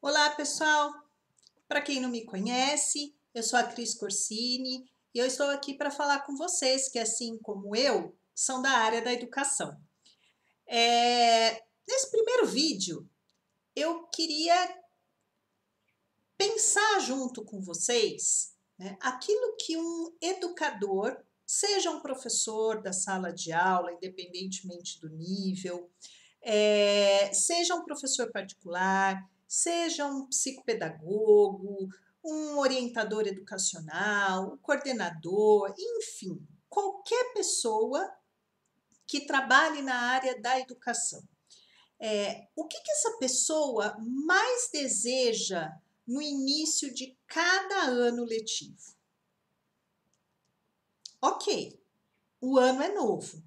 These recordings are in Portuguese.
Olá, pessoal! Para quem não me conhece, eu sou a Cris Corsini e eu estou aqui para falar com vocês que, assim como eu, são da área da educação. Nesse primeiro vídeo, eu queria pensar junto com vocês, né, aquilo que um educador, seja um professor da sala de aula, independentemente do nível, seja um professor particular, seja um psicopedagogo, um orientador educacional, um coordenador, enfim, qualquer pessoa que trabalhe na área da educação. O que essa pessoa mais deseja no início de cada ano letivo? Ok, o ano é novo,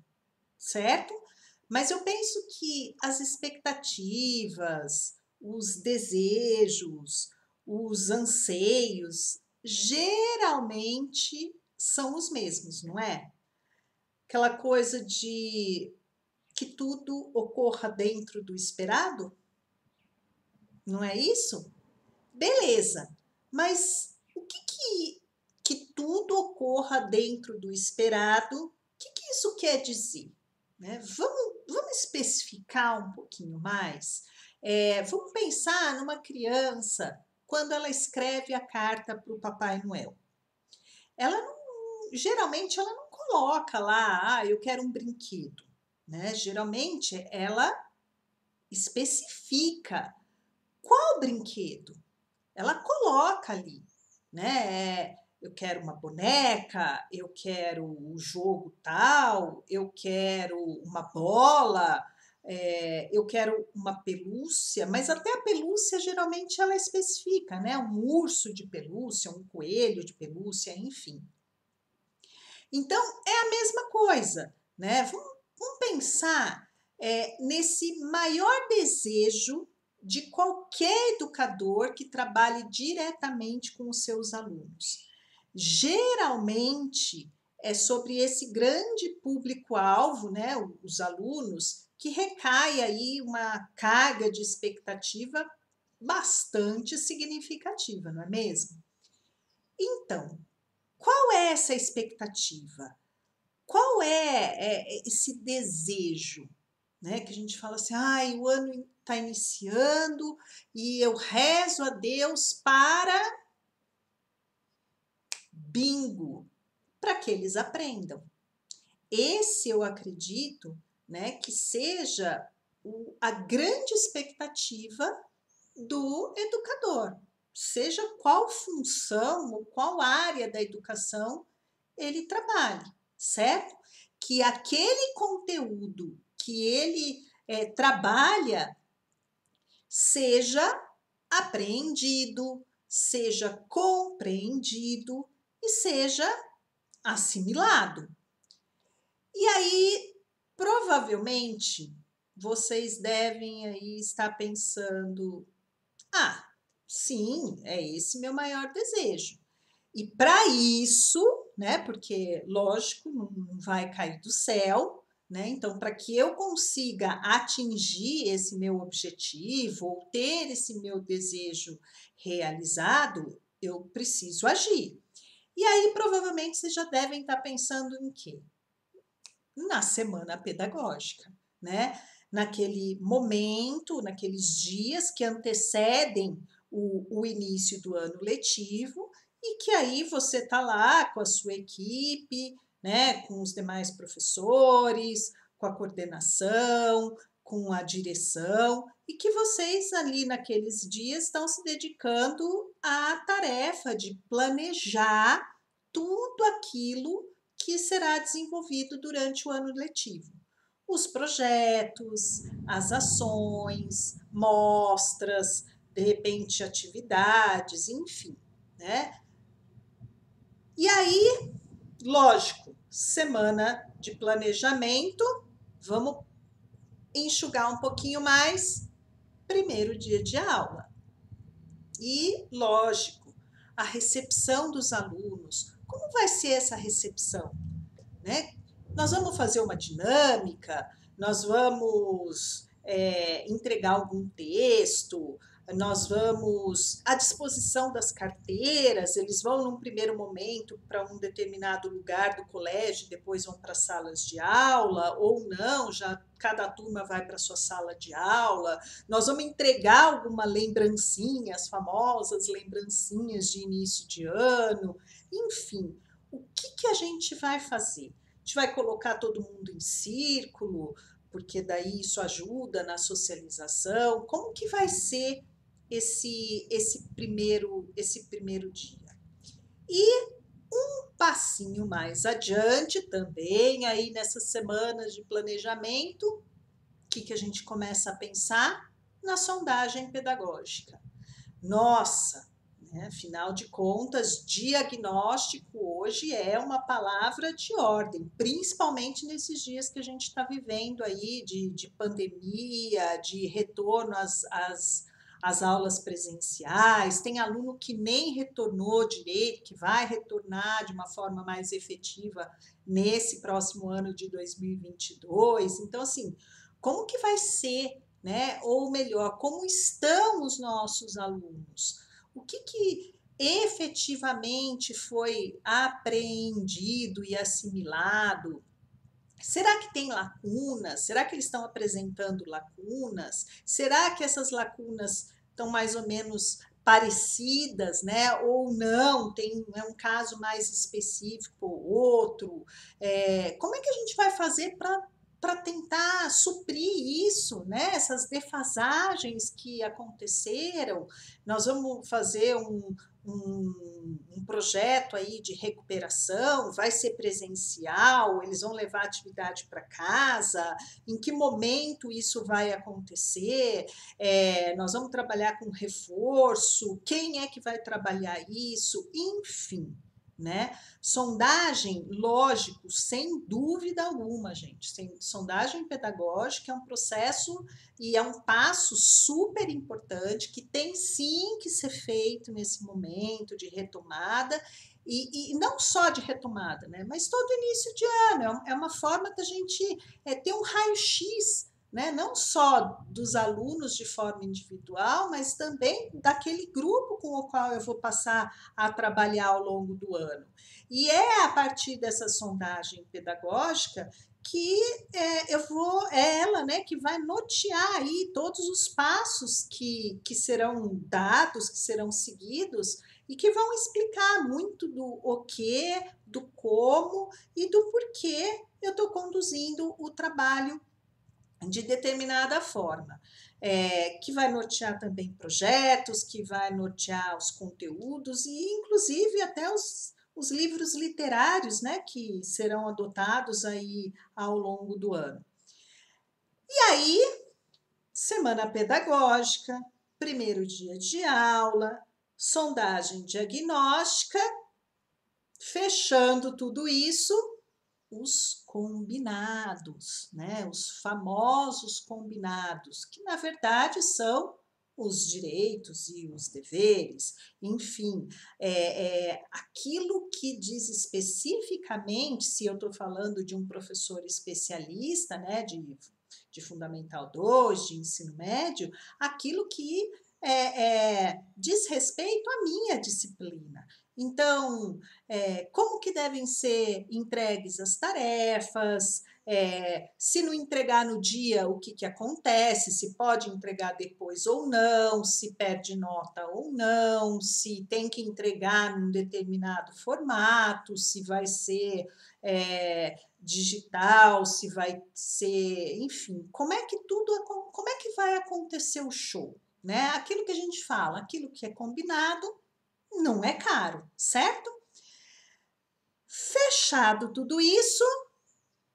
certo? Mas eu penso que as expectativas, os desejos, os anseios, geralmente são os mesmos, não é? Aquela coisa de que tudo ocorra dentro do esperado, não é isso? Beleza, mas o que tudo ocorra dentro do esperado, o que isso quer dizer? Né? Vamos especificar um pouquinho mais? Vamos pensar numa criança quando ela escreve a carta para o Papai Noel. Geralmente ela não coloca lá, eu quero um brinquedo. Né? Geralmente ela especifica qual brinquedo. Ela coloca ali, né? Eu quero uma boneca, eu quero o jogo tal, eu quero uma bola, eu quero uma pelúcia, mas até a pelúcia geralmente ela especifica, né? Um urso de pelúcia, um coelho de pelúcia, enfim. Então é a mesma coisa, né? Vamos pensar nesse maior desejo de qualquer educador que trabalhe diretamente com os seus alunos. Geralmente é sobre esse grande público-alvo, né, os alunos, que recai aí uma carga de expectativa bastante significativa, não é mesmo? Então, qual é essa expectativa? Qual esse desejo? Né, que a gente fala assim, o ano está iniciando e eu rezo a Deus para bingo, para que eles aprendam. Esse eu acredito, né, que seja a grande expectativa do educador, seja qual função ou qual área da educação ele trabalhe, certo? Que aquele conteúdo que ele trabalha seja apreendido, seja compreendido e seja assimilado. E aí, provavelmente, vocês devem aí estar pensando, sim, é esse meu maior desejo. E para isso, né, porque lógico, não vai cair do céu, né? Então, para que eu consiga atingir esse meu objetivo ou ter esse meu desejo realizado, eu preciso agir. E aí, provavelmente, vocês já devem estar pensando em quê? Na semana pedagógica, né? Naquele momento, naqueles dias que antecedem o início do ano letivo, e que aí você está lá com a sua equipe, né, com os demais professores, com a coordenação, com a direção, e que vocês ali naqueles dias estão se dedicando à tarefa de planejar tudo aquilo que será desenvolvido durante o ano letivo. Os projetos, as ações, mostras, de repente atividades, enfim, né? E aí, lógico, semana de planejamento, vamos enxugar um pouquinho mais, primeiro dia de aula. E, lógico, a recepção dos alunos. Como vai ser essa recepção? Né? Nós vamos fazer uma dinâmica, nós vamos entregar algum texto, nós vamos à disposição das carteiras, eles vão num primeiro momento para um determinado lugar do colégio, depois vão para salas de aula, ou não, já cada turma vai para sua sala de aula. Nós vamos entregar alguma lembrancinha, as famosas lembrancinhas de início de ano, enfim, o que a gente vai fazer? A gente vai colocar todo mundo em círculo, porque daí isso ajuda na socialização. Como que vai ser esse primeiro dia? E um passinho mais adiante também, aí nessas semanas de planejamento, o que a gente começa a pensar? Na sondagem pedagógica. Nossa, né? Afinal de contas, diagnóstico hoje é uma palavra de ordem, principalmente nesses dias que a gente está vivendo aí de pandemia, de retorno às aulas presenciais. Tem aluno que nem retornou direito, que vai retornar de uma forma mais efetiva nesse próximo ano de 2022. Então, assim, como que vai ser, né? Ou melhor, como estão os nossos alunos? O que efetivamente foi apreendido e assimilado? Será que tem lacunas? Será que eles estão apresentando lacunas? Será que essas lacunas estão mais ou menos parecidas, né? Ou não, tem um caso mais específico ou outro? Como é que a gente vai fazer para tentar suprir isso, né? Essas defasagens que aconteceram? Nós vamos fazer um projeto aí de recuperação, vai ser presencial, eles vão levar a atividade para casa, em que momento isso vai acontecer, nós vamos trabalhar com reforço, quem é que vai trabalhar isso, enfim, né? Sondagem, lógico, sem dúvida alguma, gente. Sondagem pedagógica é um processo e é um passo super importante que tem sim que ser feito nesse momento de retomada. E não só de retomada, né? Mas todo início de ano é uma forma da gente ter um raio-x, né? Não só dos alunos de forma individual, mas também daquele grupo com o qual eu vou passar a trabalhar ao longo do ano. E é a partir dessa sondagem pedagógica que é ela, né, que vai nortear aí todos os passos que serão dados, que serão seguidos e que vão explicar muito do o que, do como e do porquê eu estou conduzindo o trabalho de determinada forma, que vai nortear também projetos, que vai nortear os conteúdos e, inclusive, até os livros literários, né, que serão adotados aí ao longo do ano. E aí, semana pedagógica, primeiro dia de aula, sondagem diagnóstica, fechando tudo isso, os combinados, né? Os famosos combinados, que na verdade são os direitos e os deveres, enfim, aquilo que diz especificamente, se eu estou falando de um professor especialista, né, de Fundamental 2, de ensino médio, aquilo que diz respeito à minha disciplina. Então, como que devem ser entregues as tarefas, se não entregar no dia, o que acontece, se pode entregar depois ou não, se perde nota ou não, se tem que entregar num determinado formato, se vai ser digital, se vai ser, enfim, como é que vai acontecer o show, né? Aquilo que a gente fala, aquilo que é combinado, não é caro, certo? Fechado tudo isso,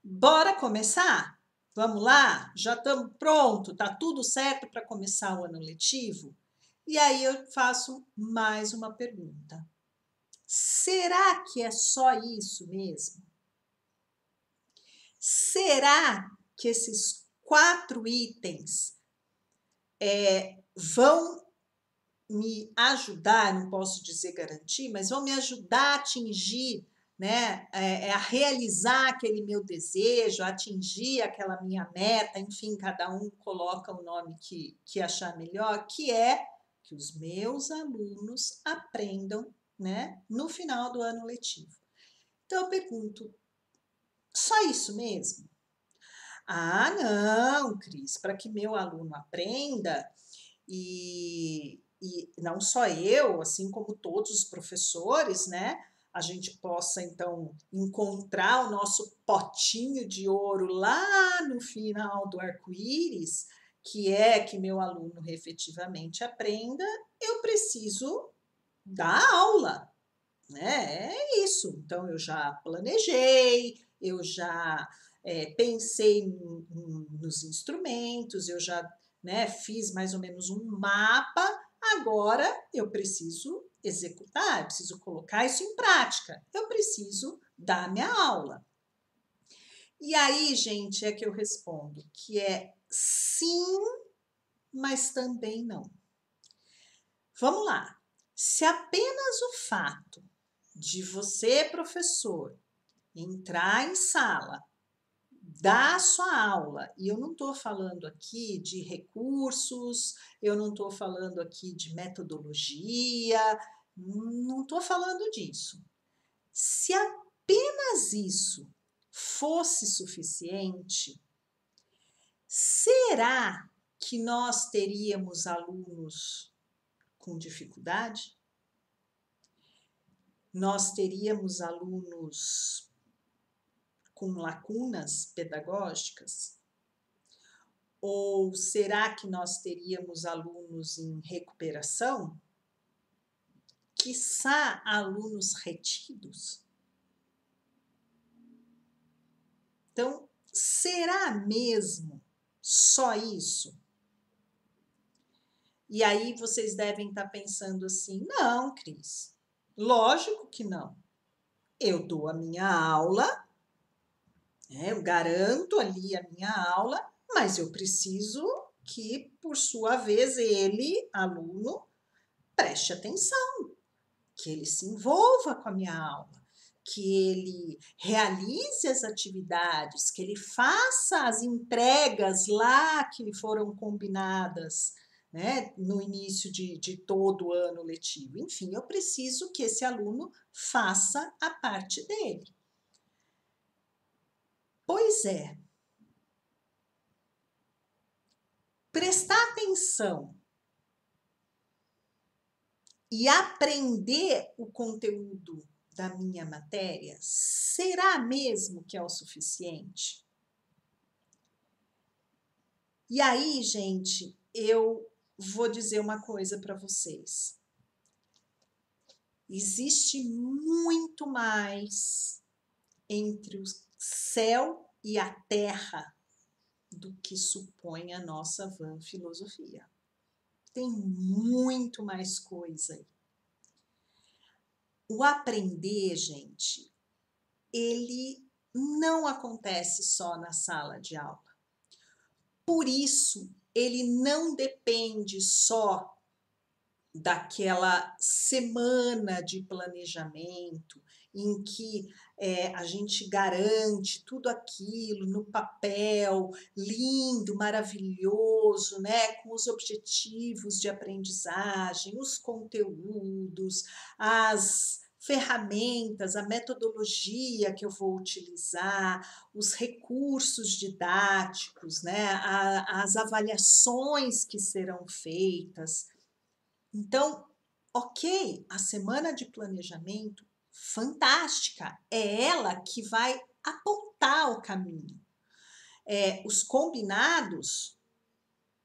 bora começar? Vamos lá? Já estamos pronto? Tá tudo certo para começar o ano letivo? E aí eu faço mais uma pergunta. Será que é só isso mesmo? Será que esses 4 itens vão me ajudar, não posso dizer garantir, mas vão me ajudar a atingir, né, a realizar aquele meu desejo, a atingir aquela minha meta, enfim, cada um coloca o nome que achar melhor, que é que os meus alunos aprendam, né, no final do ano letivo. Então eu pergunto, só isso mesmo? Ah, não, Cris, para que meu aluno aprenda e não só eu, assim como todos os professores, né? A gente possa então encontrar o nosso potinho de ouro lá no final do arco-íris, que é que meu aluno efetivamente aprenda, eu preciso dar aula, né? É isso. Então eu já planejei, eu já pensei nos instrumentos, eu já, né, fiz mais ou menos um mapa. Agora eu preciso executar, eu preciso colocar isso em prática, eu preciso dar minha aula. E aí, gente, é que eu respondo que é sim, mas também não. Vamos lá. Se apenas o fato de você, professor, entrar em sala, dar a sua aula, e eu não estou falando aqui de recursos, eu não estou falando aqui de metodologia, não estou falando disso. Se apenas isso fosse suficiente, será que nós teríamos alunos com dificuldade? Nós teríamos alunos com lacunas pedagógicas? Ou será que nós teríamos alunos em recuperação? Quiçá alunos retidos? Então, será mesmo só isso? E aí vocês devem estar pensando assim: não, Cris, lógico que não. Eu dou a minha aula, né, eu garanto ali a minha aula, mas eu preciso que, por sua vez, ele, aluno, preste atenção, que ele se envolva com a minha aula, que ele realize as atividades, que ele faça as entregas lá que foram combinadas, né, no início de todo o ano letivo. Enfim, eu preciso que esse aluno faça a parte dele. Pois é, prestar atenção e aprender o conteúdo da minha matéria, será mesmo que é o suficiente? E aí, gente, eu vou dizer uma coisa para vocês. Existe muito mais entre o céu e a terra do que supõe a nossa vã filosofia. Tem muito mais coisa aí. O aprender, gente, ele não acontece só na sala de aula. Por isso, ele não depende só daquela semana de planejamento em que a gente garante tudo aquilo no papel, lindo, maravilhoso, né? Com os objetivos de aprendizagem, os conteúdos, as ferramentas, a metodologia que eu vou utilizar, os recursos didáticos, né? As avaliações que serão feitas. Então, ok, a semana de planejamento, fantástica, é ela que vai apontar o caminho. Os combinados,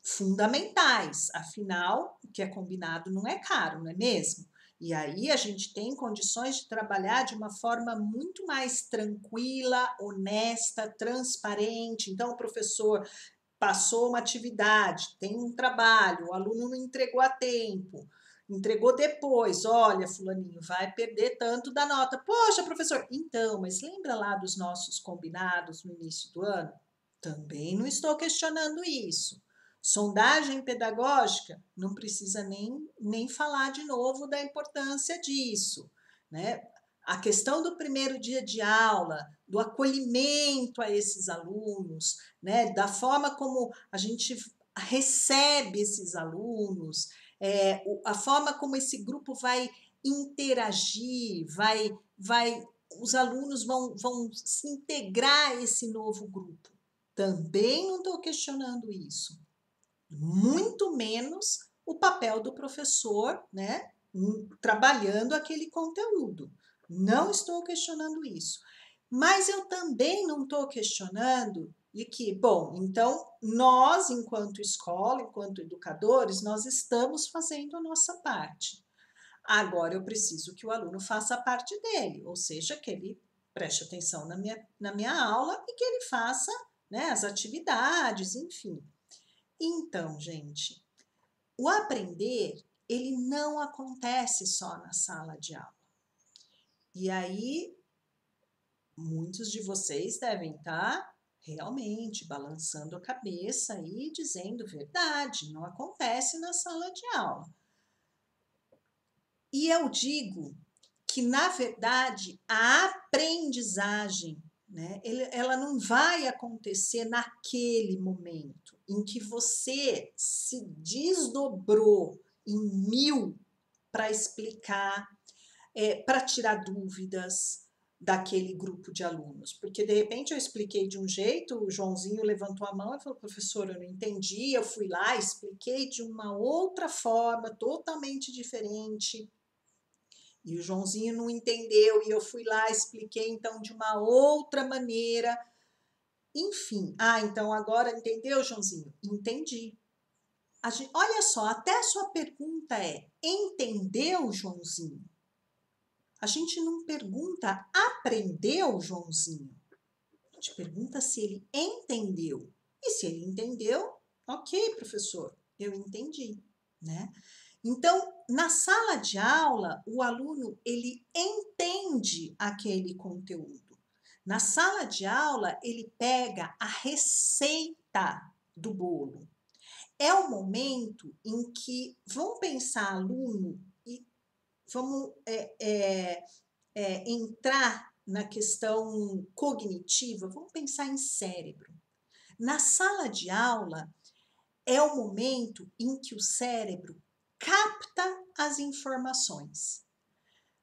fundamentais, afinal, o que é combinado não é caro, não é mesmo? E aí a gente tem condições de trabalhar de uma forma muito mais tranquila, honesta, transparente. Então, o professor passou uma atividade, tem um trabalho, o aluno não entregou a tempo, entregou depois, olha, fulaninho, vai perder tanto da nota. Poxa, professor, então, mas lembra lá dos nossos combinados no início do ano? Também não estou questionando isso. Sondagem pedagógica, não precisa nem falar de novo da importância disso, né? A questão do primeiro dia de aula, do acolhimento a esses alunos, né? Da forma como a gente recebe esses alunos, a forma como esse grupo vai interagir, os alunos vão se integrar a esse novo grupo. Também não estou questionando isso. Muito menos o papel do professor, né, trabalhando aquele conteúdo. Não estou questionando isso. Mas eu também não estou questionando de que, bom, então nós, enquanto escola, enquanto educadores, nós estamos fazendo a nossa parte. Agora eu preciso que o aluno faça a parte dele, ou seja, que ele preste atenção na minha aula e que ele faça, né, as atividades, enfim. Então, gente, o aprender, ele não acontece só na sala de aula. E aí, muitos de vocês devem estar realmente balançando a cabeça e dizendo verdade, não acontece na sala de aula. E eu digo que, na verdade, a aprendizagem, né, ela não vai acontecer naquele momento em que você se desdobrou em 1000 para explicar, para tirar dúvidas daquele grupo de alunos. Porque, de repente, eu expliquei de um jeito, o Joãozinho levantou a mão e falou, professor, eu não entendi, eu fui lá, expliquei de uma outra forma, totalmente diferente. E o Joãozinho não entendeu, e eu fui lá, expliquei então de uma outra maneira. Enfim, então agora entendeu, Joãozinho? Entendi. Olha só, até a sua pergunta entendeu, Joãozinho? A gente não pergunta, aprendeu, Joãozinho? A gente pergunta se ele entendeu. E se ele entendeu, ok, professor, eu entendi, né? Então, na sala de aula, o aluno ele entende aquele conteúdo. Na sala de aula, ele pega a receita do bolo. É o momento em que vamos pensar aluno e vamos entrar na questão cognitiva, vamos pensar em cérebro. Na sala de aula, é o momento em que o cérebro capta as informações,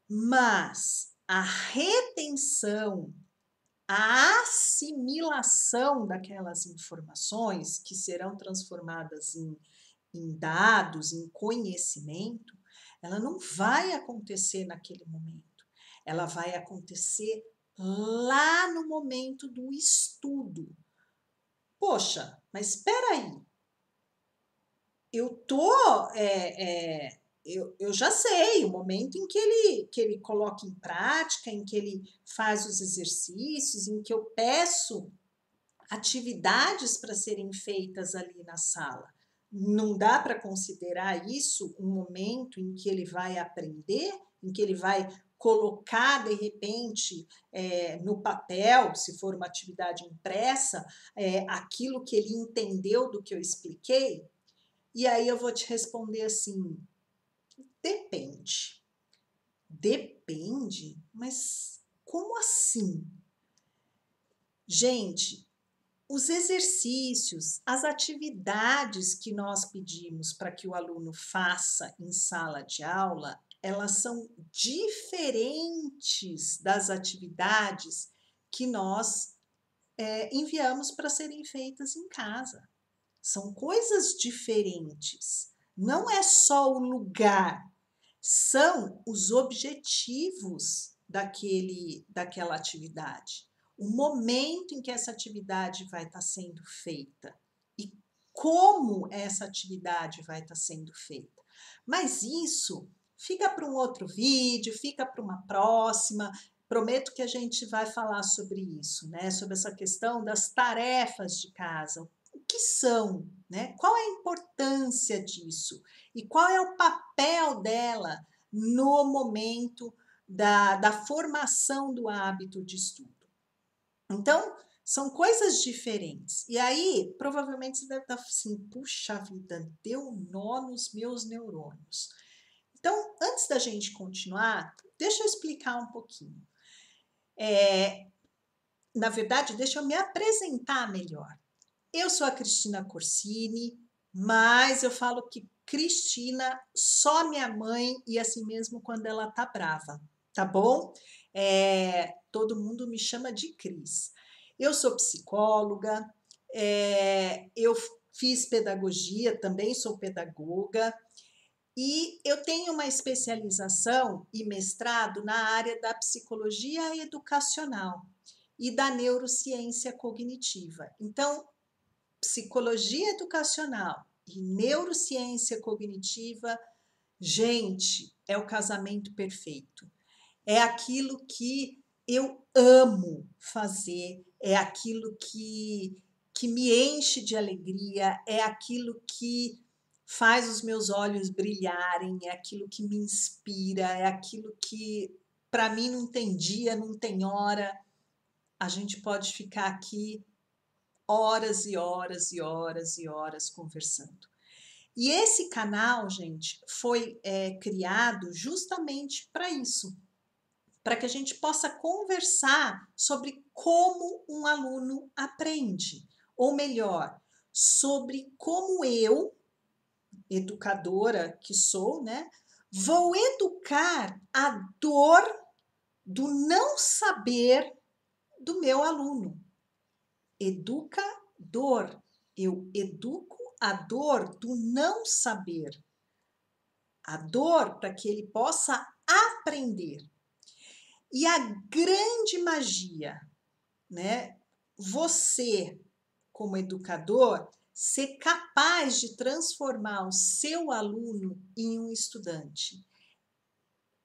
mas a retenção, a assimilação daquelas informações que serão transformadas em dados, em conhecimento, ela não vai acontecer naquele momento. Ela vai acontecer lá no momento do estudo. Poxa, mas espera aí, eu já sei o momento em que ele coloca em prática, em que ele faz os exercícios, em que eu peço atividades para serem feitas ali na sala. Não dá para considerar isso um momento em que ele vai aprender, em que ele vai colocar, de repente, no papel, se for uma atividade impressa, aquilo que ele entendeu do que eu expliquei? E aí eu vou te responder assim: depende. Depende? Mas como assim? Gente, os exercícios, as atividades que nós pedimos para que o aluno faça em sala de aula, elas são diferentes das atividades que nós enviamos para serem feitas em casa. São coisas diferentes. Não é só o lugar, são os objetivos daquela atividade. O momento em que essa atividade vai estar sendo feita e como essa atividade vai estar sendo feita. Mas isso fica para um outro vídeo, fica para uma próxima. Prometo que a gente vai falar sobre isso, né? Sobre essa questão das tarefas de casa. O que são, né? Qual é a importância disso? E qual é o papel dela no momento da formação do hábito de estudo? Então, são coisas diferentes. E aí, provavelmente você deve estar assim, puxa vida, deu nó nos meus neurônios. Então, antes da gente continuar, deixa eu explicar um pouquinho. Na verdade, deixa eu me apresentar melhor. Eu sou a Cristina Corsini, mas eu falo que Cristina, só minha mãe e assim mesmo quando ela tá brava, tá bom? Todo mundo me chama de Cris. Eu sou psicóloga, eu fiz pedagogia, também sou pedagoga, e eu tenho uma especialização e mestrado na área da psicologia educacional e da neurociência cognitiva. Então, psicologia educacional e neurociência cognitiva, gente, é o casamento perfeito. É aquilo que eu amo fazer, é aquilo que me enche de alegria, é aquilo que faz os meus olhos brilharem, é aquilo que me inspira, é aquilo que para mim não tem dia, não tem hora. A gente pode ficar aqui horas e horas e horas e horas conversando. E esse canal, gente, foi criado justamente para isso, para que a gente possa conversar sobre como um aluno aprende, ou melhor, sobre como eu, educadora que sou, né, vou educar a dor do não saber do meu aluno. Educador. Eu educo a dor do não saber. A dor para que ele possa aprender. E a grande magia, né? Você, como educador, ser capaz de transformar o seu aluno em um estudante.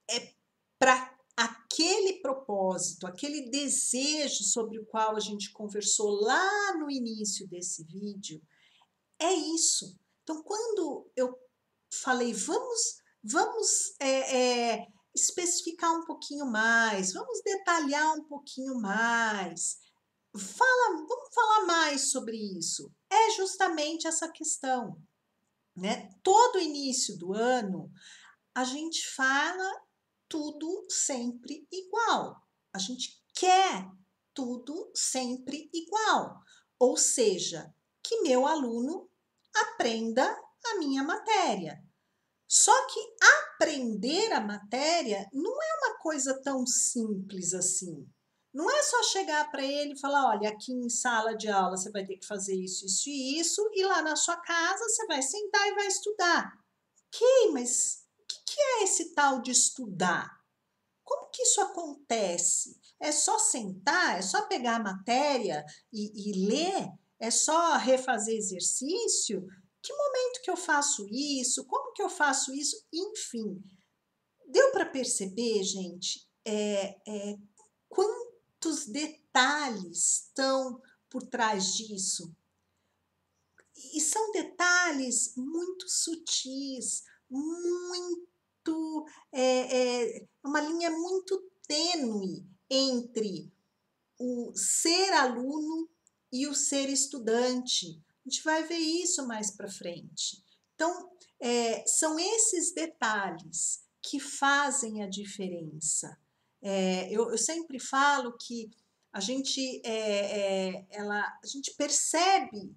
É para aquele propósito, aquele desejo sobre o qual a gente conversou lá no início desse vídeo, é isso. Então, quando eu falei, vamos especificar um pouquinho mais, vamos detalhar um pouquinho mais, vamos falar mais sobre isso. É justamente essa questão, né? Todo início do ano, a gente fala tudo sempre igual. A gente quer tudo sempre igual. Ou seja, que meu aluno aprenda a minha matéria. Só que aprender a matéria não é uma coisa tão simples assim. Não é só chegar para ele e falar: olha, aqui em sala de aula você vai ter que fazer isso e isso, e lá na sua casa você vai sentar e vai estudar. Ok, mas o que é esse tal de estudar? Como que isso acontece? É só sentar? É só pegar a matéria e ler? É só refazer exercício? Que momento que eu faço isso? Como que eu faço isso? Enfim, deu para perceber, gente, quantos detalhes estão por trás disso? E são detalhes muito sutis, muito uma linha muito tênue entre o ser aluno e o ser estudante. A gente vai ver isso mais para frente. Então, são esses detalhes que fazem a diferença. Eu sempre falo que a gente, a gente percebe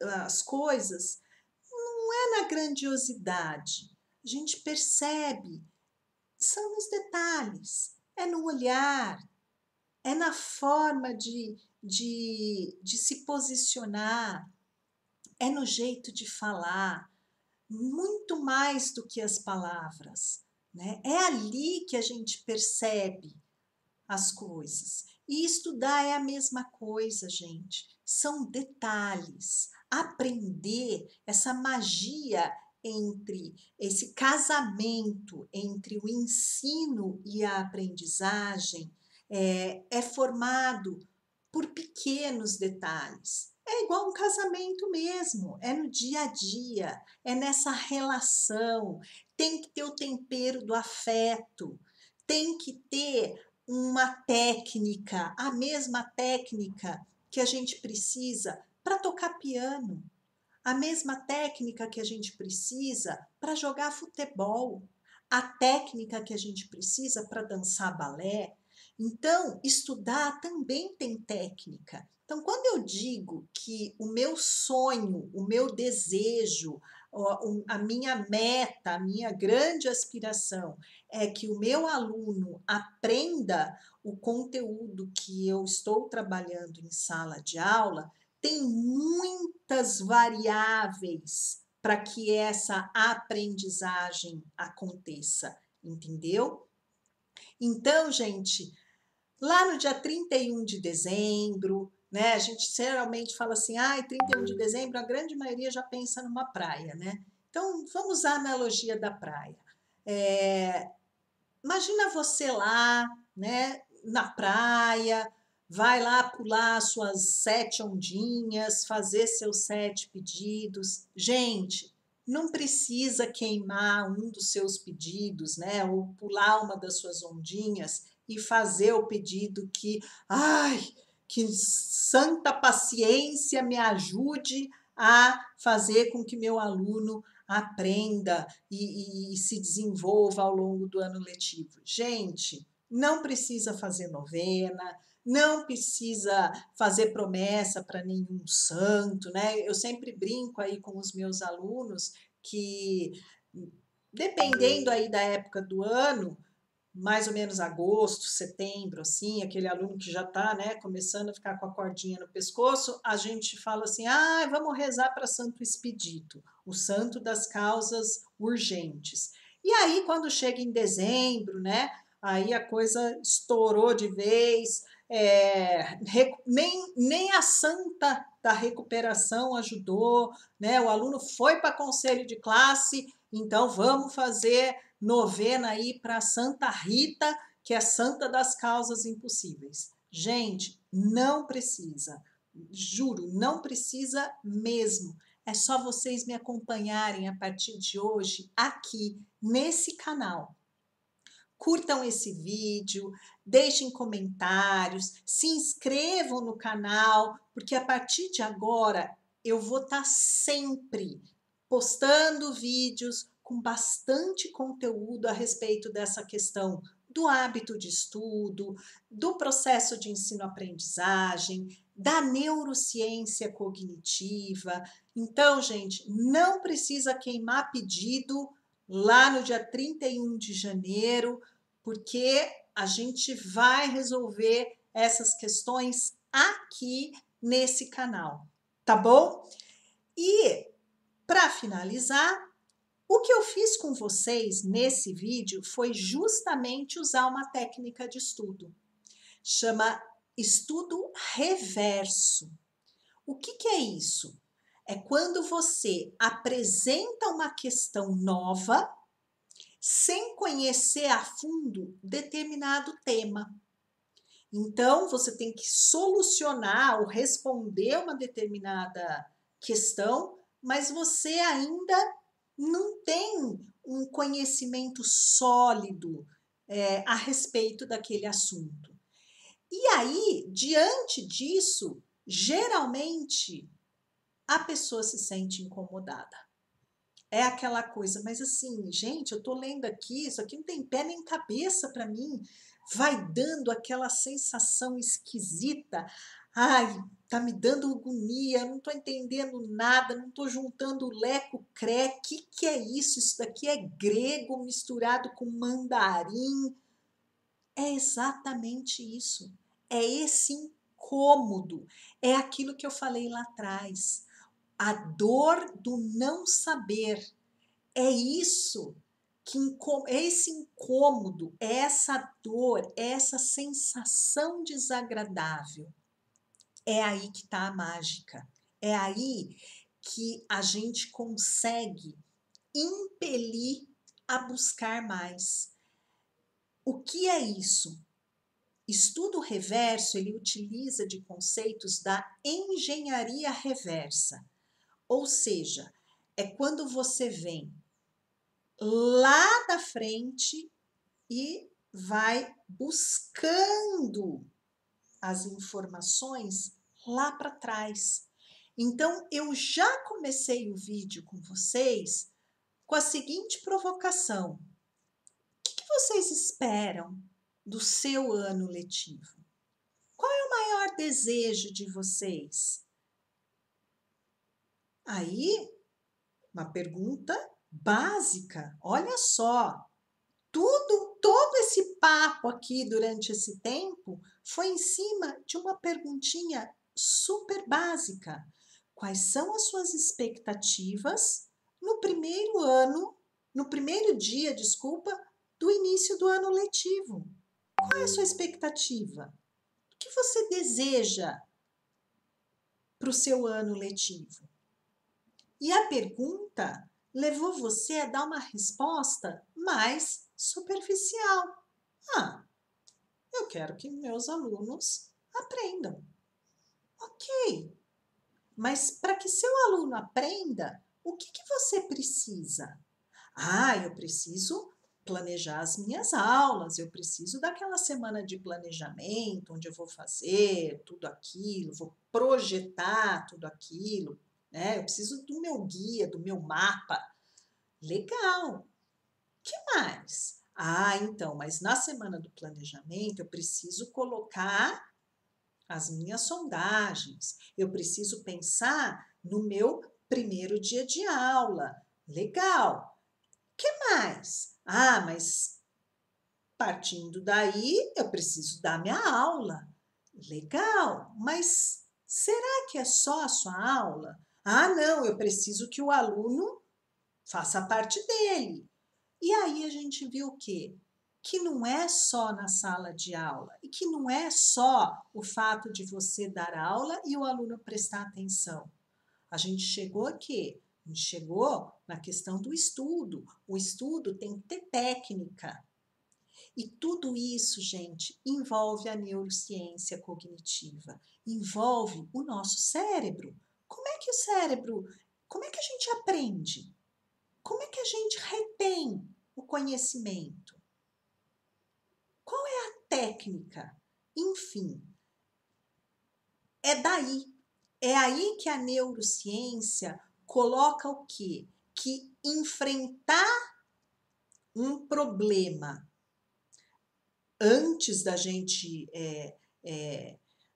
as coisas não é na grandiosidade. A gente percebe, são nos detalhes, é no olhar, é na forma de se posicionar, é no jeito de falar, muito mais do que as palavras, né? É ali que a gente percebe as coisas. E estudar é a mesma coisa, gente. São detalhes. Aprender essa magia entre esse casamento entre o ensino e a aprendizagem é formado por pequenos detalhes. É igual um casamento mesmo, é no dia a dia, é nessa relação. Tem que ter o tempero do afeto, tem que ter uma técnica, a mesma técnica que a gente precisa para tocar piano, a mesma técnica que a gente precisa para jogar futebol, a técnica que a gente precisa para dançar balé. Então, estudar também tem técnica. Então, quando eu digo que o meu sonho, o meu desejo, a minha meta, a minha grande aspiração é que o meu aluno aprenda o conteúdo que eu estou trabalhando em sala de aula, tem muitas variáveis para que essa aprendizagem aconteça, entendeu? Então, gente, lá no dia 31 de dezembro, né? A gente geralmente fala assim, ai, 31 de dezembro, a grande maioria já pensa numa praia, né? Então, vamos usar a analogia da praia. Imagina você lá, né, na praia, vai lá pular suas 7 ondinhas, fazer seus 7 pedidos. Gente, não precisa queimar um dos seus pedidos, né, ou pular uma das suas ondinhas e fazer o pedido que, ai, que santa paciência me ajude a fazer com que meu aluno aprenda e se desenvolva ao longo do ano letivo. Gente, não precisa fazer novena, não precisa fazer promessa para nenhum santo, né? Eu sempre brinco aí com os meus alunos que, dependendo aí da época do ano, mais ou menos agosto, setembro, assim, aquele aluno que já está, né, começando a ficar com a cordinha no pescoço, a gente fala assim, vamos rezar para Santo Expedito, o santo das causas urgentes. E aí, quando chega em dezembro, né, aí a coisa estourou de vez, nem a santa da recuperação ajudou, né, o aluno foi para conselho de classe, então vamos fazer novena aí para Santa Rita, que é a santa das causas impossíveis. Gente, não precisa. Juro, não precisa mesmo. É só vocês me acompanharem a partir de hoje aqui nesse canal. Curtam esse vídeo, deixem comentários, se inscrevam no canal, porque a partir de agora eu vou estar sempre postando vídeos com bastante conteúdo a respeito dessa questão do hábito de estudo, do processo de ensino-aprendizagem, da neurociência cognitiva. Então, gente, não precisa queimar pedido lá no dia 31 de janeiro, porque a gente vai resolver essas questões aqui nesse canal, tá bom? E para finalizar, o que eu fiz com vocês nesse vídeo foi justamente usar uma técnica de estudo. Chama estudo reverso. O que é isso? É quando você apresenta uma questão nova sem conhecer a fundo determinado tema. Então, você tem que solucionar ou responder uma determinada questão, mas você ainda não tem um conhecimento sólido a respeito daquele assunto. E aí, diante disso, geralmente a pessoa se sente incomodada. É aquela coisa, mas assim, gente, eu tô lendo aqui, isso aqui não tem pé nem cabeça para mim. Vai dando aquela sensação esquisita. Ai, tá me dando agonia, não tô entendendo nada, não tô juntando leco-cré. Que é isso? Isso daqui é grego misturado com mandarim. É exatamente isso. É esse incômodo. É aquilo que eu falei lá atrás. A dor do não saber. É isso que é esse incômodo, é essa dor, é essa sensação desagradável. É aí que está a mágica. É aí que a gente consegue impelir a buscar mais. O que é isso? Estudo reverso, ele utiliza de conceitos da engenharia reversa. Ou seja, é quando você vem lá da frente e vai buscando as informações lá para trás. Então, eu já comecei o vídeo com vocês com a seguinte provocação: o que vocês esperam do seu ano letivo? Qual é o maior desejo de vocês? Aí Uma pergunta básica. Olha só, todo esse papo aqui durante esse tempo foi em cima de uma perguntinha super básica. Quais são as suas expectativas no primeiro ano, no primeiro dia, desculpa, do início do ano letivo? Qual é a sua expectativa? O que você deseja para o seu ano letivo? E a pergunta levou você a dar uma resposta mais superficial. Ah, eu quero que meus alunos aprendam. Ok, mas para que seu aluno aprenda, o que você precisa? Ah, eu preciso planejar as minhas aulas, eu preciso daquela semana de planejamento, onde eu vou fazer tudo aquilo, vou projetar tudo aquilo, né? Eu preciso do meu guia, do meu mapa. Legal. Que mais? Ah, então, mas na semana do planejamento eu preciso colocar as minhas sondagens, eu preciso pensar no meu primeiro dia de aula. Legal. Que mais? Ah, mas partindo daí eu preciso dar minha aula. Legal, mas será que é só a sua aula? Ah, não, eu preciso que o aluno faça a parte dele. E aí a gente viu o quê? Que não é só na sala de aula e que não é só o fato de você dar aula e o aluno prestar atenção. A gente chegou aqui, a gente chegou na questão do estudo. O estudo tem que ter técnica. E tudo isso, gente, envolve a neurociência cognitiva, envolve o nosso cérebro. Como é que o cérebro, como é que a gente aprende? Como é que a gente retém o conhecimento? Qual é a técnica? Enfim, é daí. É aí que a neurociência coloca o quê? Que enfrentar um problema antes da gente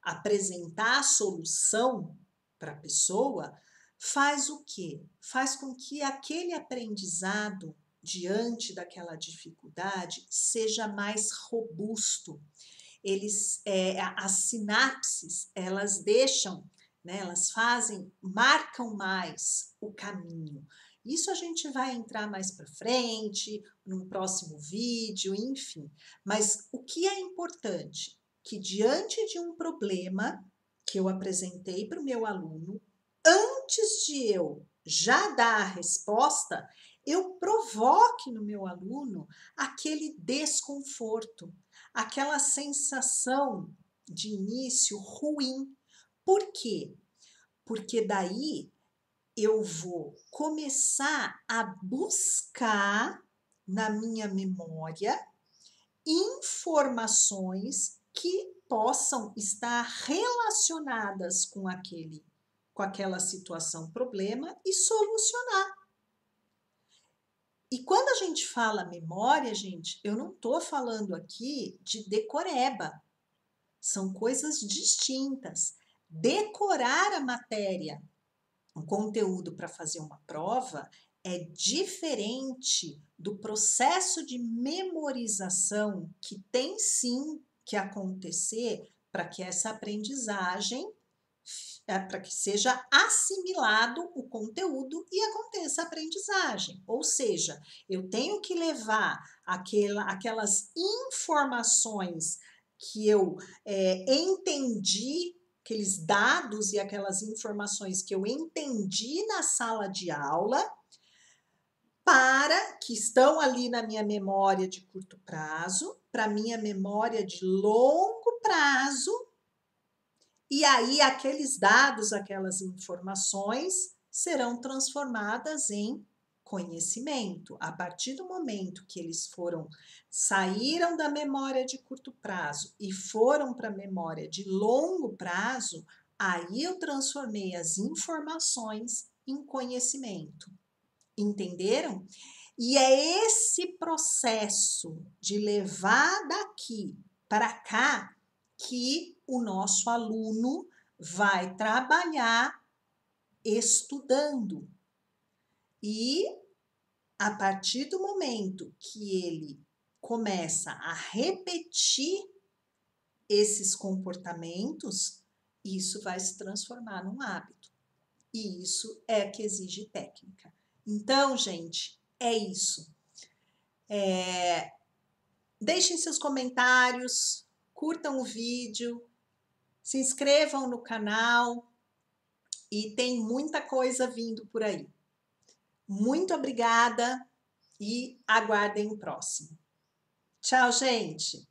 apresentar a solução para a pessoa, faz o quê? Faz com que aquele aprendizado diante daquela dificuldade seja mais robusto. As sinapses, elas deixam, né, elas fazem, marcam mais o caminho. Isso a gente vai entrar mais para frente, num próximo vídeo, enfim. Mas o que é importante? Que diante de um problema que eu apresentei para o meu aluno, antes de eu já dar a resposta, eu provoque no meu aluno aquele desconforto, aquela sensação de início ruim. Por quê? Porque daí eu vou começar a buscar na minha memória informações que possam estar relacionadas com aquela situação, problema e solucionar. E quando a gente fala memória, gente, eu não estou falando aqui de decoreba. São coisas distintas. Decorar a matéria, o conteúdo para fazer uma prova é diferente do processo de memorização que tem sim que acontecer para que essa aprendizagem, para que seja assimilado o conteúdo e aconteça a aprendizagem. Ou seja, eu tenho que levar aquelas informações que eu entendi, aqueles dados e aquelas informações que eu entendi na sala de aula, para que estão ali na minha memória de curto prazo, para minha memória de longo prazo, e aí aqueles dados, aquelas informações serão transformadas em conhecimento. A partir do momento que eles saíram da memória de curto prazo e foram para a memória de longo prazo, aí eu transformei as informações em conhecimento. Entenderam? E é esse processo de levar daqui para cá que o nosso aluno vai trabalhar estudando. E a partir do momento que ele começa a repetir esses comportamentos, isso vai se transformar num hábito. E isso é que exige técnica. Então, gente, é isso. Deixem seus comentários, curtam o vídeo, se inscrevam no canal e tem muita coisa vindo por aí. Muito obrigada e aguardem o próximo. Tchau, gente!